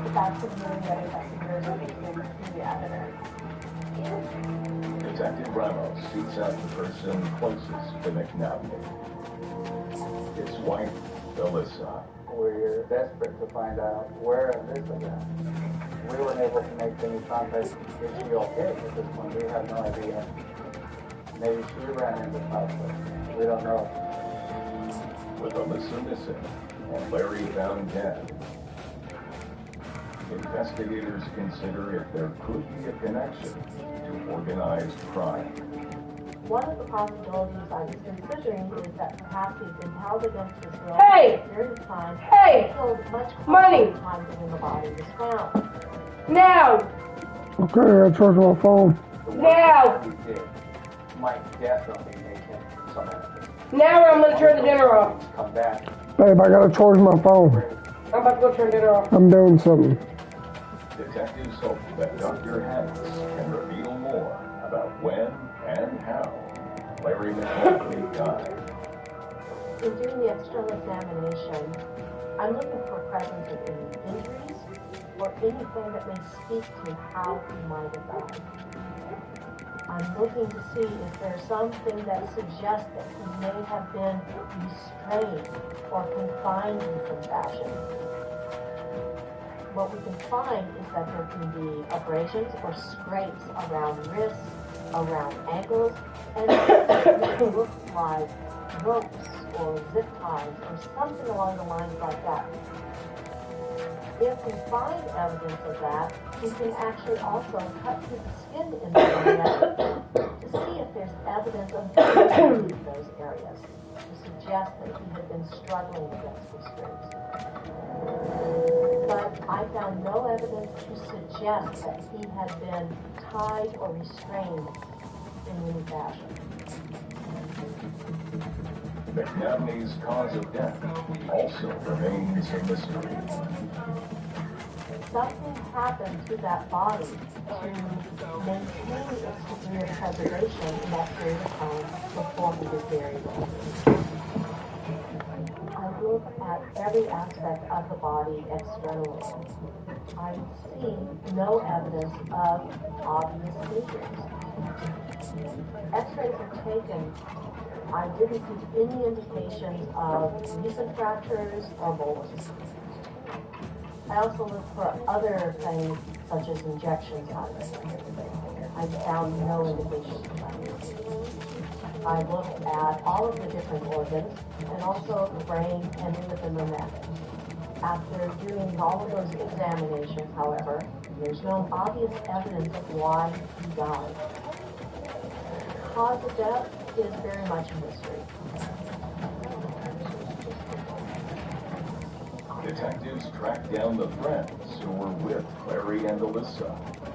but that's when really the investigators are looking through the evidence. Detective Ramos seeks out the person closest to McNabney. His wife, Alyssa. We're desperate to find out where Alyssa is. We weren't able to make any contact. Is she okay at this point? We have no idea. Maybe she ran into conflict. We don't know. With Alyssa missing and Larry found dead, investigators consider if there could be a connection to organized crime. One of the possibilities I was considering is that perhaps he's been held against his will Hey! for a period of time Hey! until much Money! closer time to when the body was found. Now! Okay, I gotta charge my phone. Now! We did. Might definitely make him some evidence. Now I'm gonna turn the dinner off. Come back. Babe, I gotta charge my phone. I'm about to go turn dinner off. I'm doing something. Detectives hope that Dr. Hanks can reveal more about when and how Larry McNabney died. In doing the external examination, I'm looking for presence of any injuries or anything that may speak to how he might have died. I'm looking to see if there's something that suggests that he may have been restrained or confined in some fashion. What we can find is that there can be abrasions or scrapes around wrists, around ankles, and it looks like ropes or zip ties or something along the lines like that. If we find evidence of that, we can actually also cut through the skin in the area to see if there's evidence of damage in those areas to suggest that he had been struggling against restraints. But I found no evidence to suggest that he had been tied or restrained in any fashion. McNabney's cause of death also remains a mystery. Something happened to that body to maintain its degree of preservation in that period of time before he was buried. I look at every aspect of the body externally. I see no evidence of obvious injuries. X-rays are taken. I didn't see any indications of recent fractures or bolts. I also looked for other things such as injection sites. I found no indications of that. I looked at all of the different organs and also the brain and within the neck. After doing all of those examinations, however, there's no obvious evidence of why he died. The cause of death is very much a mystery. Detectives tracked down the friends who were with Larry and Alyssa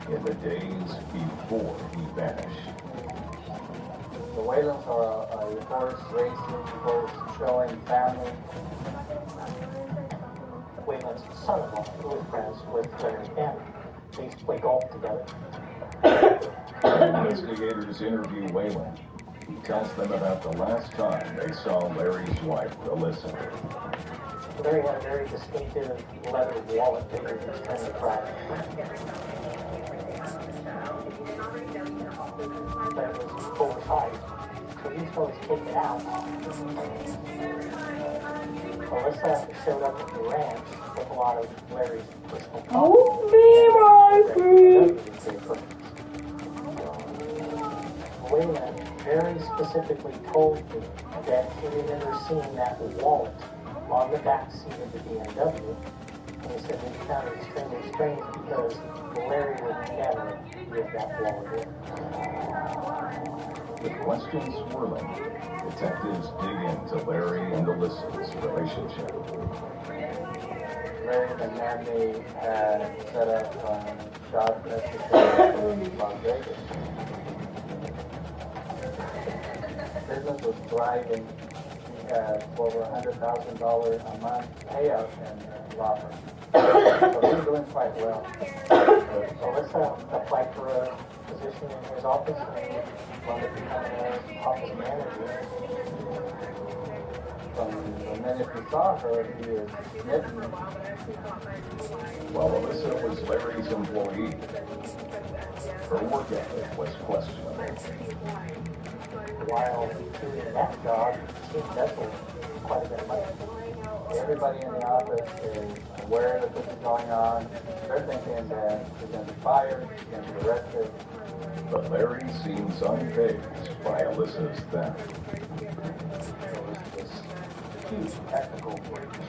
in the days before he vanished. The Whalens are a horse racing, horse showing family. Wayland's son-in-law, who was friends with Larry's family. They used to play golf together. Investigators interview Wayland. He tells them about the last time they saw Larry's wife, Alyssa. Larry had a very distinctive leather wallet that he was trying to crack. But it was oversized, so he used to always take it out. Alyssa showed up at the ranch with a lot of Larry's personal Move me, my friend. Wayland very specifically told me that he remembered seeing that wallet on the back seat of the BMW. And he said that found it extremely strange because Larry would never give that ball away. With questions swirling, detectives dig into Larry and Alyssa's relationship. Larry McNabney had set up shop necessary in Las Vegas. Business was thriving. He had over $100,000 a month payout in law firm. So he was doing quite well. Alyssa applied for a position in his office and wanted to become an office manager. From the minute he saw her, he was smitten. While Alyssa was Larry's employee, her work ethic was questionable. While doing that job, she embezzled quite a bit of money. Everybody in the office is aware that this is going on. They're thinking that he's going to be fired, he's going to be arrested. But Larry seems unfazed by Alyssa's theft. There was this huge technical breach.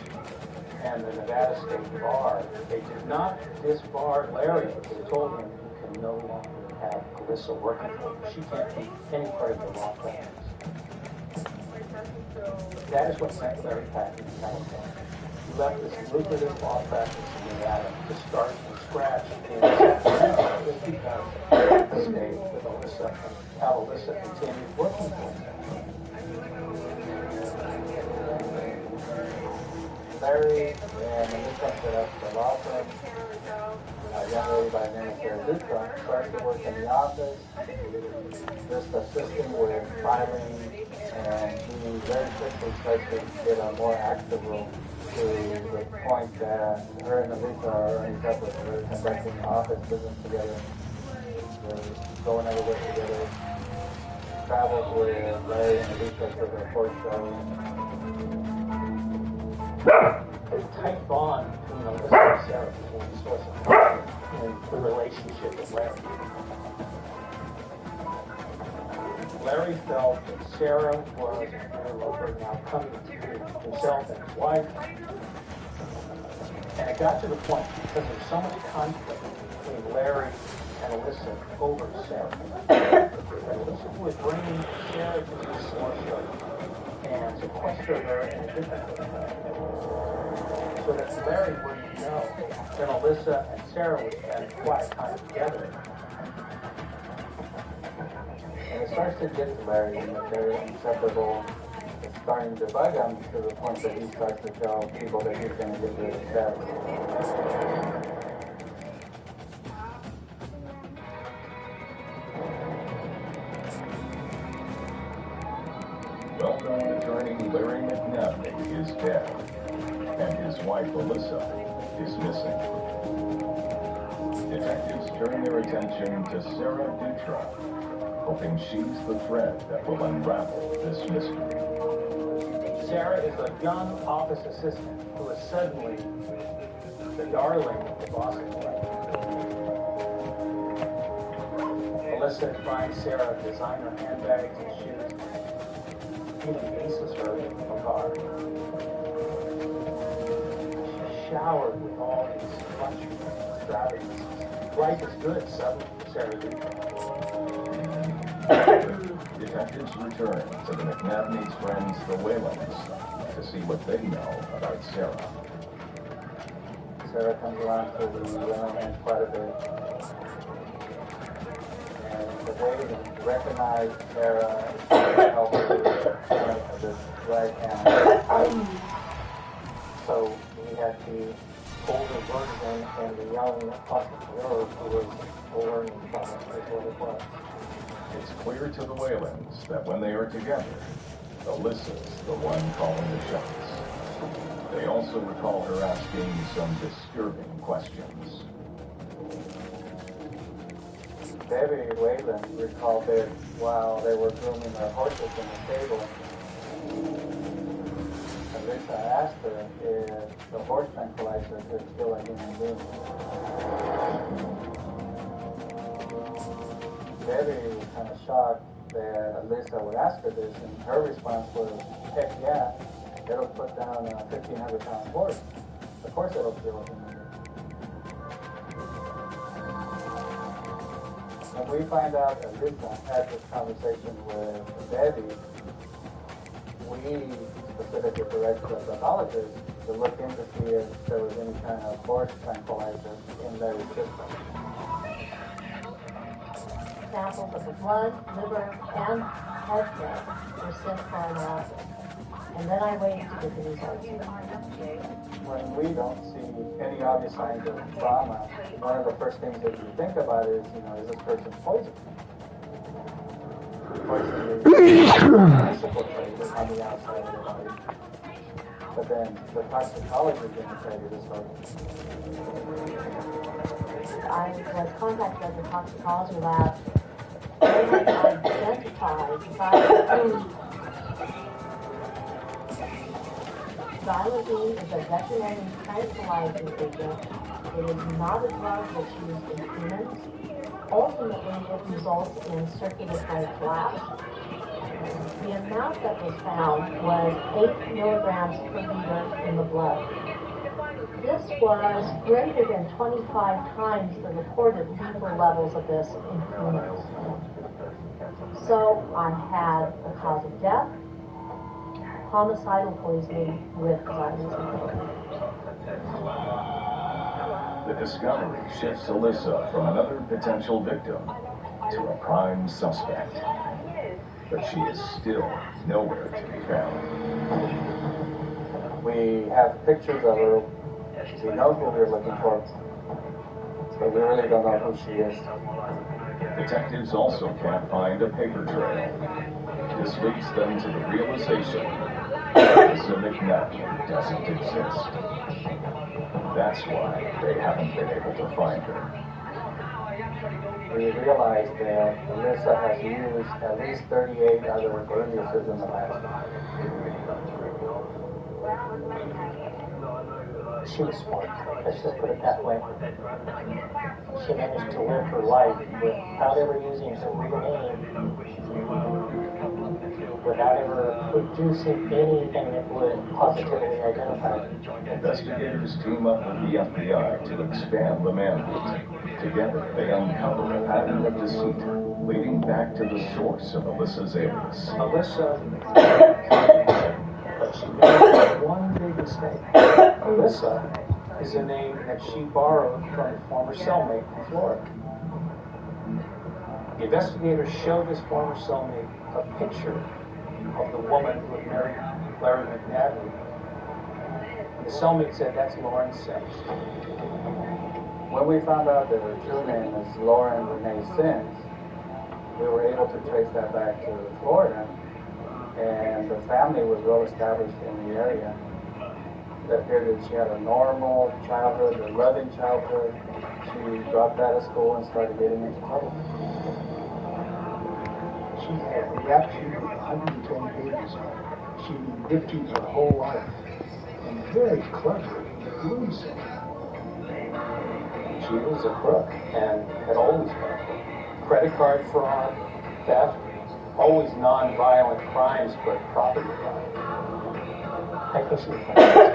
And the Nevada State Bar, they did not disbar Larry. They told him you can no longer have Alyssa working for you. She can't be any part of the law practice. That is what sent Larry packing to California. He left this lucrative law practice in Nevada to start from scratch in Sacramento just because he stayed with Alyssa and how Alyssa continued working for him. Larry and Alyssa set up the law firm. A young lady by the name of Sarah Dutra started to work in the office, just assisting with filing, and he very quickly started to get a more active role to the point that her and Alyssa are earning separate. They're conducting office business together. They're going everywhere together. Traveled with Larry and Alyssa to the horse show. A tight bond between Alyssa and Sarah was a source of conflict in the relationship with Larry. Larry felt that Sarah was an interloper now coming to himself and his wife. And it got to the point, because there was so much conflict between Larry and Alyssa over Sarah, that Alyssa was bringing Sarah to the horse show and sequester her in a different so that Larry wouldn't know that Alyssa and Sarah would spend quiet time together. And it starts to get to Larry that they're inseparable. It's starting to bug him to the point that he starts to tell people that he's going to get rid of Sarah. Well-known attorney Larry McNabney is dead, and his wife Alyssa is missing. Detectives turn their attention to Sarah Dutra, hoping she's the thread that will unravel this mystery. Sarah is a young office assistant who is suddenly the darling of the boss's wife. Alyssa finds Sarah designer handbags and shoes. He aces her in a bar. She's showered with all these luxury extravagances. Life is good, suddenly, Sarah Detectives return to the McNabney's friends, the Whalens, to see what they know about Sarah. Sarah comes around to the Whalen quite a bit. And the Whalens recognize Sarah as help with this right hand. So we had the older version and the young entrepreneur who was learning from it is what it was. It's clear to the Whalens that when they are together, Alyssa's the one calling the shots. They also recall her asking some disturbing questions. Debbie Whalen recalled that while they were grooming their horses in the stable, Alyssa asked her if the horse tranquilizer could kill a human being. Debbie was kind of shocked that Alyssa would ask her this, and her response was, heck yeah, it'll put down a 1,500-pound horse. Of course it'll kill a human being. when we find out that Lisa had this conversation with Debbie, we specifically directed the pathologist to look in to see if there was any kind of horse tranquilizer in their system. Samples of the blood, liver, and head blood were sent for analysis. And then I waited to get the results. When we don't see any obvious signs of trauma, one of the first things that you think about is, is this person poisoned? Poison is physical traces on the outside of the body. But then the toxicology is going to tell you the story. I was contacted at the toxicology lab. They had identified xylazine is a veterinary tranquilizing agent. It is not a drug that's used in humans. Ultimately, it results in circulatory collapse. The amount that was found was 8 milligrams per liter in the blood. This was greater than 25 times the reported lethal levels of this in humans. So I had the cause of death, homicidal poisoning with xylazine. The discovery shifts Alyssa from another potential victim to a prime suspect. But she is still nowhere to be found. We have pictures of her. We know who we're looking for, but we really don't know who she is. Detectives also can't find a paper trail. This leads them to the realization that Alyssa McNabney doesn't exist. That's why they haven't been able to find her. We realized that Alyssa has used at least 38 other aliases in the past. She was smart. Let's just put it that way. She managed to live her life without ever using her real name, without ever producing anything that would positively identify her. Investigators team up with the FBI to expand the manhunt. Together, they uncover a pattern of deceit leading back to the source of Alyssa's alias. Alyssa, but she made one big mistake. Alyssa is a name that she borrowed from a former cellmate in Florida. The investigators showed this former cellmate a picture of the woman who had married Larry McNabney. The cellmate said, "That's Lauren Sims." When we found out that her true name is Lauren Renee Sims, we were able to trace that back to Florida, and the family was well established in the area. It appeared that she had a normal childhood, a loving childhood. She dropped out of school and started getting into trouble. She had a rap sheet with 110 pages on it. She'd been victims her whole life, and very clever in doing so. She was a crook and had always been a crook. Credit card fraud, theft, always non-violent crimes, but property crime. I think she was like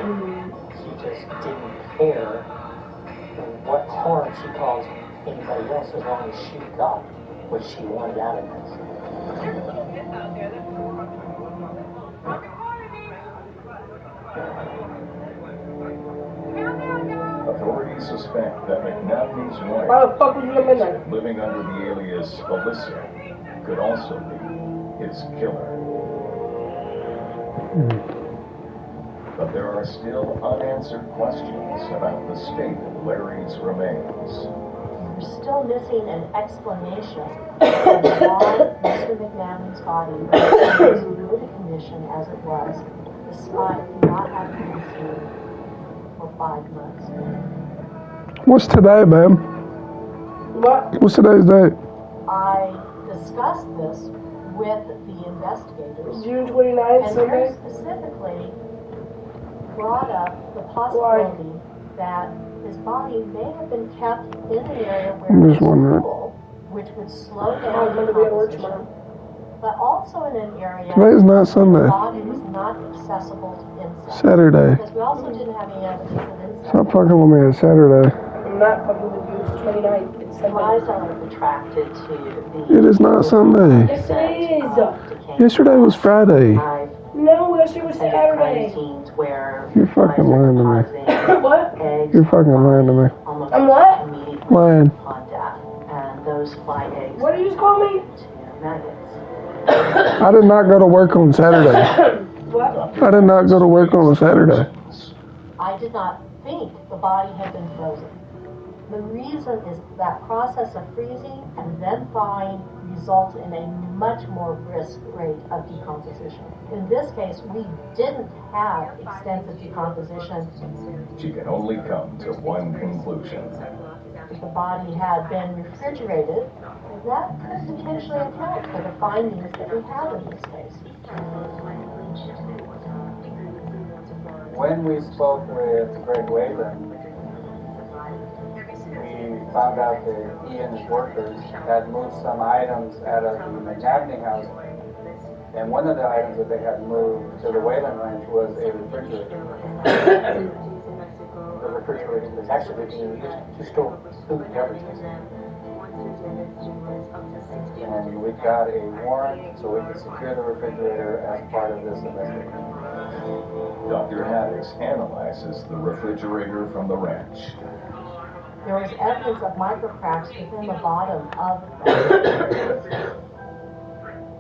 she just didn't care what harm she caused anybody else as long as she got what she wanted out of this. Authorities suspect that McNabney's wife, living under the alias Alyssa, could also be his killer. But there are still unanswered questions about the state of Larry's remains. We're still missing an explanation of why Mr. McNabney's body was in as good a condition as it was, despite not having been seen for 5 months. What's today, babe? What? What's today's date? I discussed this with the investigators, June 29th, and Sunday? very specifically brought up the possibility that his body may have been kept in an area where I'm it just was wondering. cool, which would slow I'm down going to be at work decomposition, tomorrow. but also in an area Today's not where Sunday. the body was not accessible to insects. Saturday. Because we also didn't have any evidence of insects. Stop fucking with me. It's Saturday. I'm not fucking with you. It's 29th. It's Sunday. Flies are attracted to the... It is not Sunday. Yes, it is. Yesterday was Friday. No, yesterday was Saturday. You're fucking lying to me. What? You're fucking lying to me. I'm what? Lying. And those fly eggs... What did you just call me? I did not go to work on Saturday. What? I did not go to work on a Saturday. I did not think the body had been frozen. The reason is that process of freezing and then thawing results in a much more brisk rate of decomposition. In this case, we didn't have extensive decomposition. She can only come to one conclusion. If the body had been refrigerated, that could potentially account for the findings that we have in this case. When we spoke with Greg Wayland, we found out that he and his workers had moved some items out of the McNabney house, and one of the items that they had moved to the Wayland ranch was a refrigerator. The refrigerator was actually being used to store food and beverages. And we got a warrant so we could secure the refrigerator as part of this investigation. Dr. Haddix analyzes the refrigerator from the ranch. There was evidence of microcracks within the bottom of the refrigerator.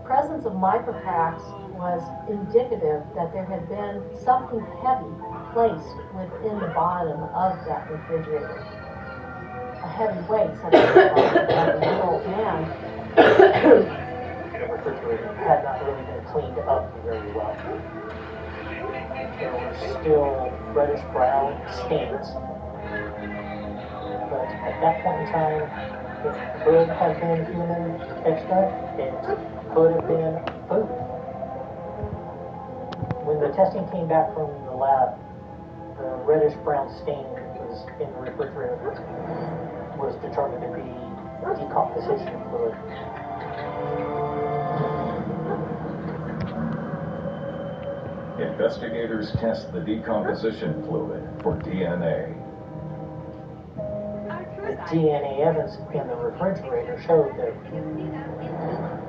Presence of microcracks was indicative that there had been something heavy placed within the bottom of that refrigerator. A heavy weight, such as an old man. The refrigerator had not really been cleaned up very well. There were still reddish-brown stains. But at that point in time, it could have been human extra. It could have been food. When the testing came back from the lab, the reddish-brown stain that was in the refrigerator was determined to be decomposition fluid. Investigators test the decomposition fluid for DNA. The DNA evidence in the refrigerator showed that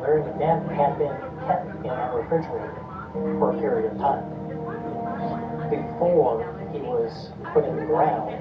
Larry McNabney had been kept in that refrigerator for a period of time before he was put in the ground